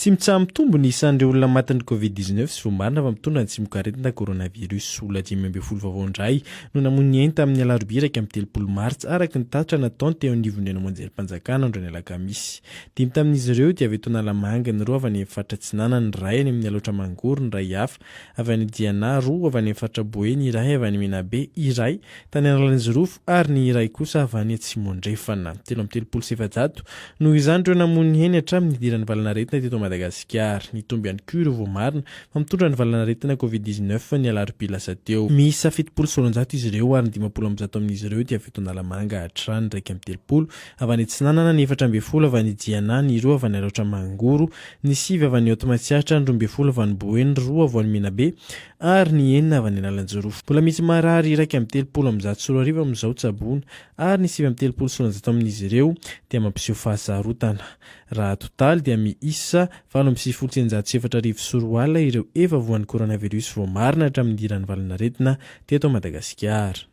Tsy mitsaha mitombo ny isan'ireo olona matin'ny Covid-19 sy voamarina fa mitondra ny tsimok'aretina coronavirus. Olona 5 vao indray no namono ny eny tamin'ny alarobia 13 martsa araka ny tatitra nataony teo anivon'ny hamonjeri-panjakana andro ny alakamisy. 5 tamin'izy ireo dia avy eto Analamanga ny 2 avy any amin'ny faritra Atsinanana, ny 1 any amin'ny Alotra Mangoro, ny 2 hafa avy any Diana, 2 avy any amin'ny faritra Boe, ny 1 avy any Menabe, 1 tany Analanjorofo ary ny 1 kosa avy any Atsimondrefana. 770 no izany ireo namono ny eny hatramin'ny idiran'ny valanaretina teto Madagasikara. Nitomby ihany koa ireo voamarina fa mitondra ny valanaretina Covid-19 ny alarobia lasa teo. Miisa 700 izy ireo ary 50 amin'izy ireo dia avy eto Analamanga hatrany, 130 avy any Atsinanana, ny 40 avy any Diana, ny 2 avy any Alotra Mangoro, ny 5 avy any Otomatsiatra, ny 12 avy any Boe, ny 2 avy any Menabe ary ny 9 avy any Analanjorofo. Mbola misy marary 130 amin'izao Tsabona ary ny 7 amin'izy ireo dia mampiseho fahasarotana. Raha totaly dia miisa 7,907 sy roa alina ireo efa voan'ny coronavirus voamarina hatramin'ny idiran'ny valanaretina teto Madagasikara.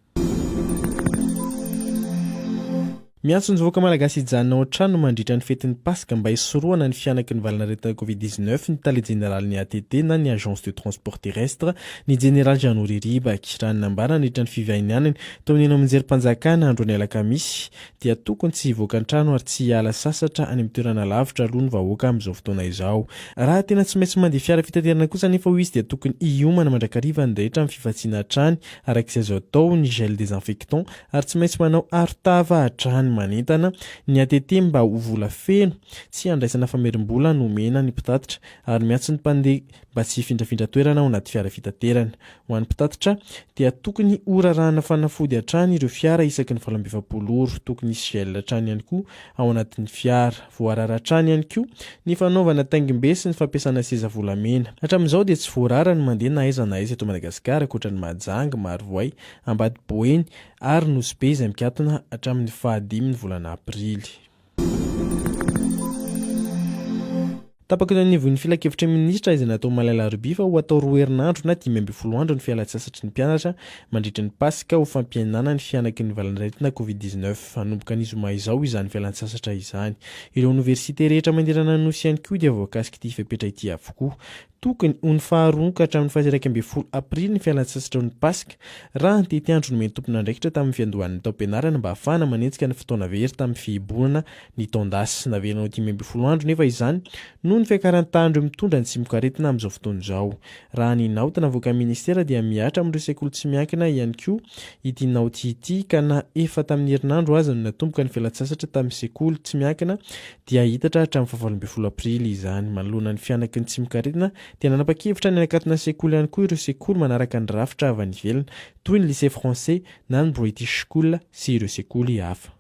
Miantso ny vahoaka malagasy hijanona ao an-trano mandritra ny fetin'ny Pasika mba hisoroana ny fianaky ny valanaretina Covid-19 ny tale jeneraly ny ATT na ny Agence de Transport Terrestre ny General Jean Ribak. Raha nambara nandritra ny fivainianany tao amin'ny hamonjeri-panjakana andro ny alakamisy dia tokony tsy hivoaka an-trano ary tsy hiala sasatra any amin'ny toerana lavitra aloha ny vahoaka amin'izao fotoana izao. Raha tena tsy maintsy mandeha fiara fitaterana kosa nefa hoy izy dia tokony hiomana mandrakariva ny rehetra amin'ny fifatsiana hatrany arak'izay azo atao ny gel désinfectant ary tsy maintsy manao arotava hatrany manentana ny ATT mba ho vola feno tsy handraisana famerim-bola nomena ny mpitatitra ary miantso ny mpandeha mba tsy hifindrafindra toerana ao anaty fiara fitaterana. Ho an'ny mpitatitra dia tokony horarahana fanafody hatrany ireo fiara isaky ny 720 ora, tokony hisy gel hatrany ihany koa ao anatin'ny fiara, voarara hatrany ihany koa ny fanaovana taingim-be sy ny fampiasana seza volamena. Hatramin'izao dia tsy voarara ny mandeha na aiza na aiza eto Madagasikara ankoatra ny Mahajanga, Marovoay, Ambadiboeny ary Nosy Be izay mikatona hatramin'ny 15 volana Aprily. Tapaka ny anivon'ny filakevitra minisitra izay natao malaila alarobia fa ho atao 2 herinandro na 10 andro ny fialan-tsasatry ny mpianatra mandritra ny Pasika ho fampihenana ny fianaky ny valanaretina Covid-19. Hanomboka ny zoma izao izany fialan-tsasatra izany. Ireo oniversite rehetra manderana Nosy ihany koa dia voakasika ity fepetra ity avokoa. Tokony ho ny faharoa ka hatramin'ny 12 Aprily ny fialan-tsasatra ny Pasika raha ny tety andro no meny tompona andraikitra tamin'ny fiandohan'ny tao-pianarana mba ahafahana manenjika ny fotoana very tamin'ny fihibonana ny taon-dasy. Naverinao 15 andro nefa izany no ny fiakaran-tany mitondra ny tsimok'aretina amin'izao fotoana izao. Raha ny naota navoaka ministera dia miatra amin'ireo sekoly tsy miankina ihany koa ity naoty ity ka na efa tamin'ny herinandro aza no natomboka ny fialan-tsasatra tamin'ny sekoly tsy miankina dia hitatra hatramin'ny 12 Aprily izany. Manoloana ny fianaky ny tsimok'aretina dia nanapa-kevitra ny anakatona sekoly ihany koa ireo sekoly manaraka ny rafitra avy any ivelany toy ny lycée français na ny British School sy ireo sekoly hafa.